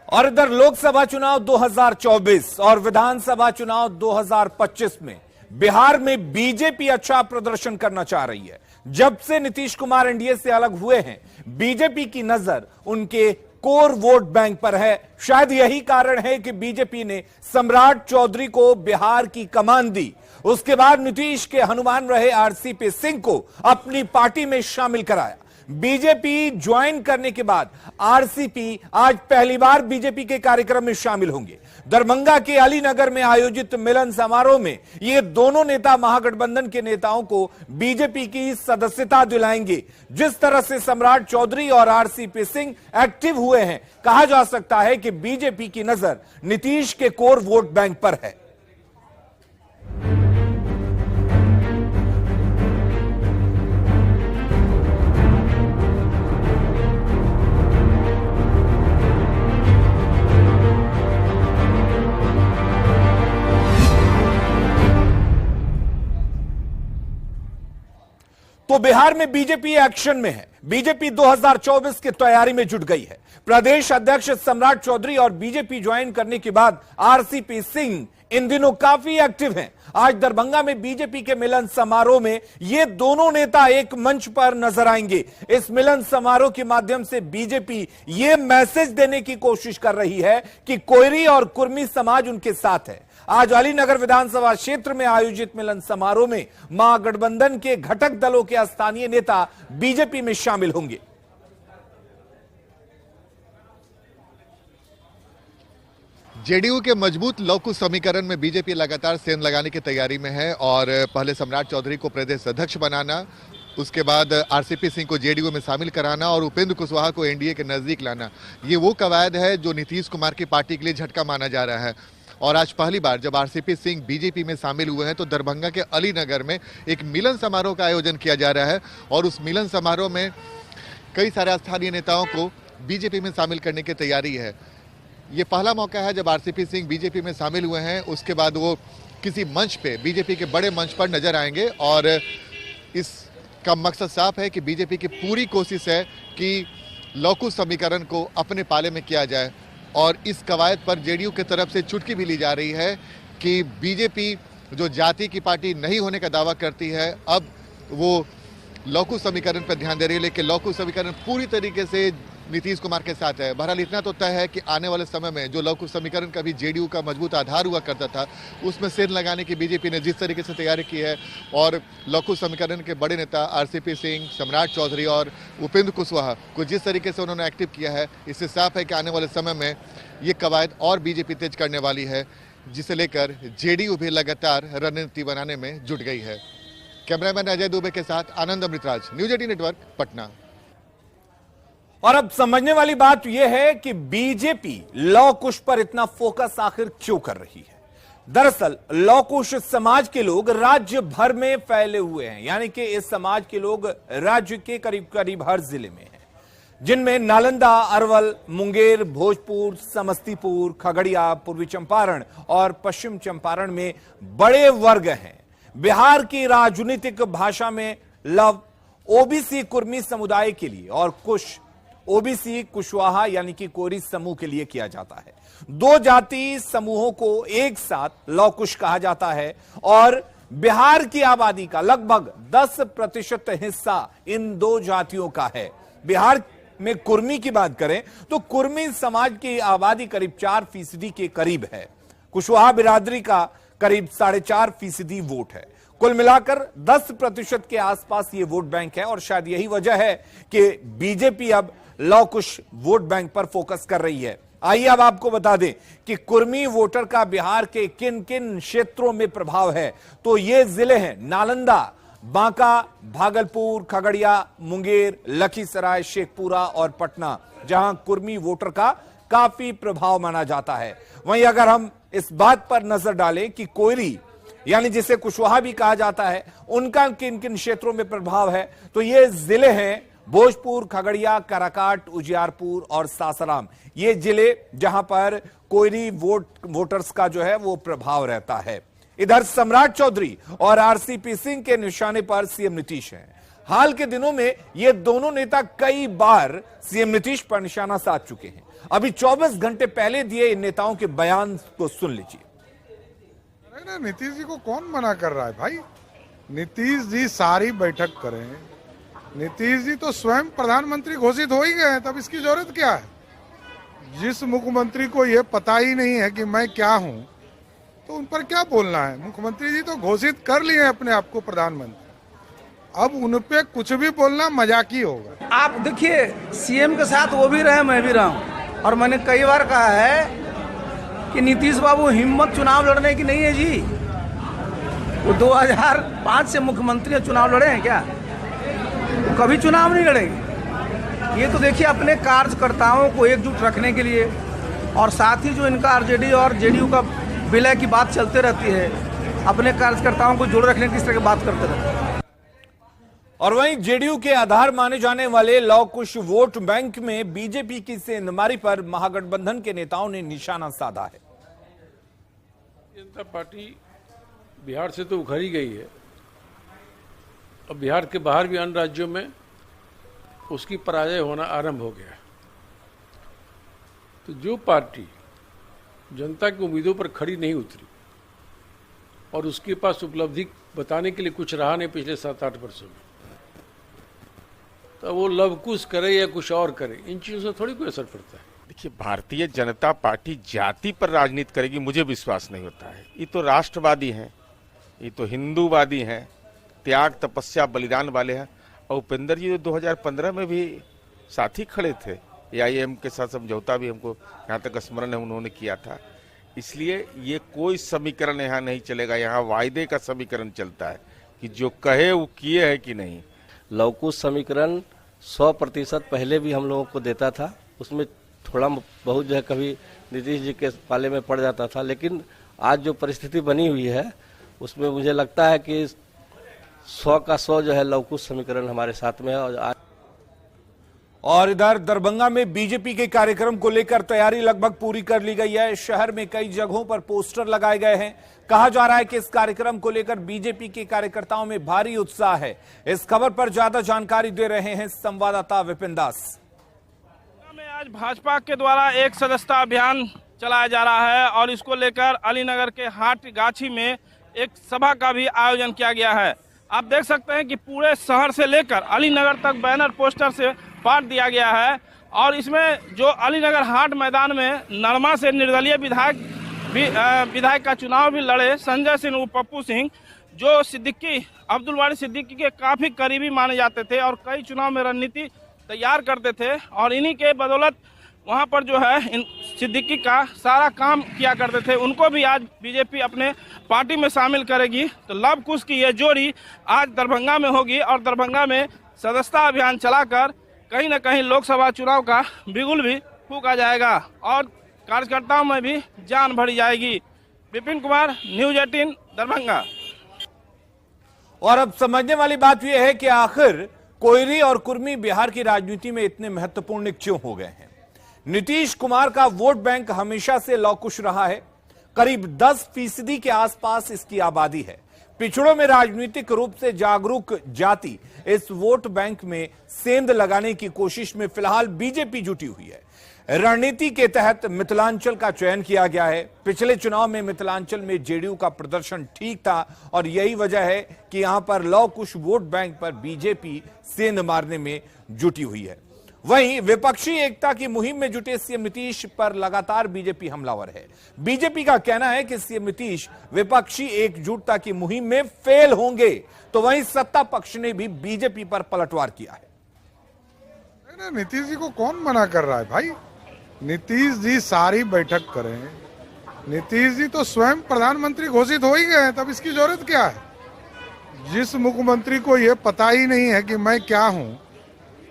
और इधर लोकसभा चुनाव 2024 और विधानसभा चुनाव 2025 में बिहार में बीजेपी अच्छा प्रदर्शन करना चाह रही है। जब से नीतीश कुमार एनडीए से अलग हुए हैं, बीजेपी की नजर उनके कोर वोट बैंक पर है। शायद यही कारण है कि बीजेपी ने सम्राट चौधरी को बिहार की कमान दी। उसके बाद नीतीश के हनुमान रहे आरसीपी सिंह को अपनी पार्टी में शामिल कराया। बीजेपी ज्वाइन करने के बाद आरसीपी आज पहली बार बीजेपी के कार्यक्रम में शामिल होंगे। दरभंगा के अलीनगर में आयोजित मिलन समारोह में ये दोनों नेता महागठबंधन के नेताओं को बीजेपी की सदस्यता दिलाएंगे। जिस तरह से सम्राट चौधरी और आरसीपी सिंह एक्टिव हुए हैं, कहा जा सकता है कि बीजेपी की नजर नीतीश के कोर वोट बैंक पर है। तो बिहार में बीजेपी एक्शन में है। बीजेपी 2024 की तैयारी में जुट गई है। प्रदेश अध्यक्ष सम्राट चौधरी और बीजेपी ज्वाइन करने के बाद आरसीपी सिंह इन दिनों काफी एक्टिव हैं। आज दरभंगा में बीजेपी के मिलन समारोह में ये दोनों नेता एक मंच पर नजर आएंगे। इस मिलन समारोह के माध्यम से बीजेपी ये मैसेज देने की कोशिश कर रही है कि कोयरी और कुर्मी समाज उनके साथ है। आज अलीनगर विधानसभा क्षेत्र में आयोजित मिलन समारोह में महागठबंधन के घटक दलों के स्थानीय नेता बीजेपी में शामिल होंगे। जेडीयू के मजबूत लौकुश समीकरण में बीजेपी लगातार सेंध लगाने की तैयारी में है और पहले सम्राट चौधरी को प्रदेश अध्यक्ष बनाना, उसके बाद आरसीपी सिंह को जेडीयू में शामिल कराना और उपेंद्र कुशवाहा को एनडीए के नजदीक लाना, ये वो कवायद है जो नीतीश कुमार की पार्टी के लिए झटका माना जा रहा है। और आज पहली बार जब आरसीपी सिंह बीजेपी में शामिल हुए हैं तो दरभंगा के अलीनगर में एक मिलन समारोह का आयोजन किया जा रहा है और उस मिलन समारोह में कई सारे स्थानीय नेताओं को बीजेपी में शामिल करने की तैयारी है। ये पहला मौका है जब आरसीपी सिंह बीजेपी में शामिल हुए हैं, उसके बाद वो किसी मंच पे, बीजेपी के बड़े मंच पर नजर आएंगे और इसका मकसद साफ है कि बीजेपी की पूरी कोशिश है कि लौकुश समीकरण को अपने पाले में किया जाए। और इस कवायद पर जेडीयू की तरफ से चुटकी भी ली जा रही है कि बीजेपी जो जाति की पार्टी नहीं होने का दावा करती है, अब वो लौकुश समीकरण पर ध्यान दे रही है, लेकिन लौकुश समीकरण पूरी तरीके से नीतीश कुमार के साथ है। बहरहाल इतना तो तय है कि आने वाले समय में जो लौकुश समीकरण का भी जेडीयू का मजबूत आधार हुआ करता था, उसमें सेंध लगाने की बीजेपी ने जिस तरीके से तैयारी की है और लौकुश समीकरण के बड़े नेता आरसीपी सिंह, सम्राट चौधरी और उपेंद्र कुशवाहा को जिस तरीके से उन्होंने एक्टिव किया है, इससे साफ है कि आने वाले समय में ये कवायद और बीजेपी तेज करने वाली है, जिसे लेकर जेडीयू भी लगातार रणनीति बनाने में जुट गई है। कैमरामैन अजय दुबे के साथ आनंद अमृतराज, न्यूज 18 नेटवर्क, पटना। और अब समझने वाली बात यह है कि बीजेपी लौकुश पर इतना फोकस आखिर क्यों कर रही है। दरअसल लौकुश समाज के लोग राज्य भर में फैले हुए हैं, यानी कि इस समाज के लोग राज्य के करीब करीब हर जिले में हैं, जिनमें नालंदा, अरवल, मुंगेर, भोजपुर, समस्तीपुर, खगड़िया, पूर्वी चंपारण और पश्चिम चंपारण में बड़े वर्ग हैं। बिहार की राजनीतिक भाषा में लव ओबीसी कुर्मी समुदाय के लिए और कुछ ओबीसी कुशवाहा यानी कि कोरी समूह के लिए किया जाता है। दो जाति समूहों को एक साथ लौकुश कहा जाता है और बिहार की आबादी का लगभग 10% हिस्सा इन दो जातियों का है। बिहार में कुर्मी की बात करें तो कुर्मी समाज की आबादी करीब 4% के करीब है। कुशवाहा बिरादरी का करीब 4.5% वोट है। कुल मिलाकर 10% के आसपास ये वोट बैंक है और शायद यही वजह है कि बीजेपी अब लौकुश वोट बैंक पर फोकस कर रही है। आइए अब आपको बता दें कि कुर्मी वोटर का बिहार के किन किन क्षेत्रों में प्रभाव है। तो ये जिले हैं नालंदा, बांका, भागलपुर, खगड़िया, मुंगेर, लखीसराय, शेखपुरा और पटना, जहां कुर्मी वोटर का काफी प्रभाव माना जाता है। वहीं अगर हम इस बात पर नजर डालें कि कोयरी यानी जिसे कुशवाहा भी कहा जाता है, उनका किन किन क्षेत्रों में प्रभाव है, तो ये जिले हैं भोजपुर, खगड़िया, काराकाट, उजियारपुर और सासाराम। ये जिले जहां पर कोयरी वोटर्स का जो है वो प्रभाव रहता है। इधर सम्राट चौधरी और आरसीपी सिंह के निशाने पर सीएम नीतीश हैं। हाल के दिनों में ये दोनों नेता कई बार सीएम नीतीश पर निशाना साध चुके हैं। अभी 24 घंटे पहले दिए इन नेताओं के बयान को सुन लीजिए। ना नीतीश जी को कौन मना कर रहा है भाई? नीतीश जी सारी बैठक करें। नीतीश जी तो स्वयं प्रधानमंत्री घोषित हो ही गए हैं, तब इसकी जरूरत क्या है? जिस मुख्यमंत्री को ये पता ही नहीं है कि मैं क्या हूं, तो उन पर क्या बोलना है? मुख्यमंत्री जी तो घोषित कर लिए हैं अपने आप को प्रधानमंत्री, अब उन पे कुछ भी बोलना मजाक ही होगा। आप देखिए, सीएम के साथ वो भी रहे, मैं भी रहा हूं, और मैंने कई बार कहा है कि नीतीश बाबू हिम्मत चुनाव लड़ने की नहीं है जी। वो 2005 से मुख्यमंत्री चुनाव लड़े हैं क्या? वो कभी चुनाव नहीं लड़ेंगे। ये तो देखिए, अपने कार्यकर्ताओं को एकजुट रखने के लिए, और साथ ही जो इनका आरजेडी और जेडीयू का विलय की बात चलते रहती है, अपने कार्यकर्ताओं को जोड़े रखने की इस तरह की बात करते रहते हैं। और वहीं जेडीयू के आधार माने जाने वाले लौ कुश वोट बैंक में बीजेपी की सेंधमारी पर महागठबंधन के नेताओं ने निशाना साधा है। जनता पार्टी बिहार से तो उखड़ ही गई है, अब बिहार के बाहर भी अन्य राज्यों में उसकी पराजय होना आरंभ हो गया है। तो जो पार्टी जनता की उम्मीदों पर खड़ी नहीं उतरी और उसके पास उपलब्धि बताने के लिए कुछ रहा नहीं पिछले 7-8 वर्षों में, तो वो लवकुश करे या कुछ और करे, इन चीजों से थोड़ी कोई असर पड़ता है। देखिए, भारतीय जनता पार्टी जाति पर राजनीति करेगी, मुझे विश्वास नहीं होता है। ये तो राष्ट्रवादी हैं, ये तो हिंदूवादी हैं, त्याग तपस्या बलिदान वाले हैं। और उपेंद्र जी 2015 में भी साथी खड़े थे, AIM के साथ समझौता भी हमको यहाँ तक स्मरण है उन्होंने किया था। इसलिए ये कोई समीकरण यहाँ नहीं चलेगा, यहाँ वायदे का समीकरण चलता है कि जो कहे वो किए है कि नहीं। लवकुश समीकरण 100% पहले भी हम लोगों को देता था, उसमें थोड़ा बहुत जो है कभी नीतीश जी के पाले में पड़ जाता था, लेकिन आज जो परिस्थिति बनी हुई है उसमें मुझे लगता है कि 100 का 100 जो है लवकुश समीकरण हमारे साथ में है। और इधर दरभंगा में बीजेपी के कार्यक्रम को लेकर तैयारी लगभग पूरी कर ली गई है। शहर में कई जगहों पर पोस्टर लगाए गए हैं। कहा जा रहा है कि इस कार्यक्रम को लेकर बीजेपी के कार्यकर्ताओं में भारी उत्साह है। इस खबर पर ज्यादा जानकारी दे रहे हैं संवाददाता विपिन दास। आज भाजपा के द्वारा एक सदस्यता अभियान चलाया जा रहा है और इसको लेकर अलीनगर के हाट गाछी में एक सभा का भी आयोजन किया गया है। आप देख सकते हैं कि पूरे शहर से लेकर अलीनगर तक बैनर पोस्टर से बांट दिया गया है। और इसमें जो अलीनगर हाट मैदान में नरमा से निर्दलीय विधायक का चुनाव भी लड़े संजय सिंह उर्फ पप्पू सिंह, जो सिद्दीकी अब्दुल वारी सिद्दीकी के काफी करीबी माने जाते थे और कई चुनाव में रणनीति तैयार करते थे, और इन्हीं के बदौलत वहां पर जो है इन सिद्दीकी का सारा काम किया करते थे, उनको भी आज बीजेपी अपने पार्टी में शामिल करेगी। तो लव कुश की ये जोड़ी आज दरभंगा में होगी और दरभंगा में सदस्यता अभियान चलाकर कहीं न कहीं लोकसभा चुनाव का बिगुल भी फूंका जाएगा और कार्यकर्ताओं में भी जान भरी जाएगी। विपिन कुमार, न्यूज 18 दरभंगा। और अब समझने वाली बात यह है कि आखिर कोयरी और कुर्मी बिहार की राजनीति में इतने महत्वपूर्ण क्यों हो गए हैं। नीतीश कुमार का वोट बैंक हमेशा से लौकुश रहा है। करीब 10% के आसपास इसकी आबादी है। पिछड़ों में राजनीतिक रूप से जागरूक जाति इस वोट बैंक में सेंध लगाने की कोशिश में फिलहाल बीजेपी जुटी हुई है। रणनीति के तहत मिथिलांचल का चयन किया गया है। पिछले चुनाव में मिथिलांचल में जेडीयू का प्रदर्शन ठीक था और यही वजह है कि यहां पर लौ कुश वोट बैंक पर बीजेपी सेंध मारने में जुटी हुई है। वहीं विपक्षी एकता की मुहिम में जुटे सीएम नीतीश पर लगातार बीजेपी हमलावर है। बीजेपी का कहना है कि सीएम नीतीश विपक्षी एकजुटता की मुहिम में फेल होंगे, तो वहीं सत्ता पक्ष ने भी बीजेपी पर पलटवार किया है। नीतीश जी को कौन मना कर रहा है भाई? नीतीश जी सारी बैठक करें। नीतीश जी तो स्वयं प्रधानमंत्री घोषित हो ही गए हैं, तब इसकी जरूरत क्या है? जिस मुख्यमंत्री को यह पता ही नहीं है कि मैं क्या हूं,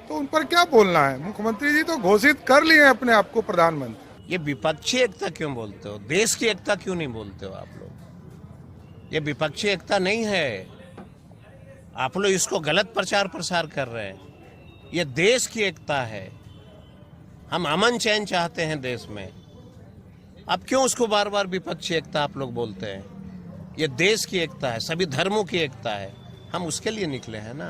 तो उन पर क्या बोलना है? मुख्यमंत्री जी तो घोषित कर लिए हैं अपने आप को प्रधानमंत्री। ये विपक्षी एकता क्यों बोलते हो? देश की एकता क्यों नहीं बोलते हो आप लोग? ये विपक्षी एकता नहीं है, आप लोग इसको गलत प्रचार प्रसार कर रहे हैं। ये देश की एकता है। हम अमन चैन चाहते हैं देश में। अब क्यों उसको बार बार विपक्षी एकता आप लोग बोलते हैं? ये देश की एकता है, सभी धर्मों की एकता है, हम उसके लिए निकले हैं ना।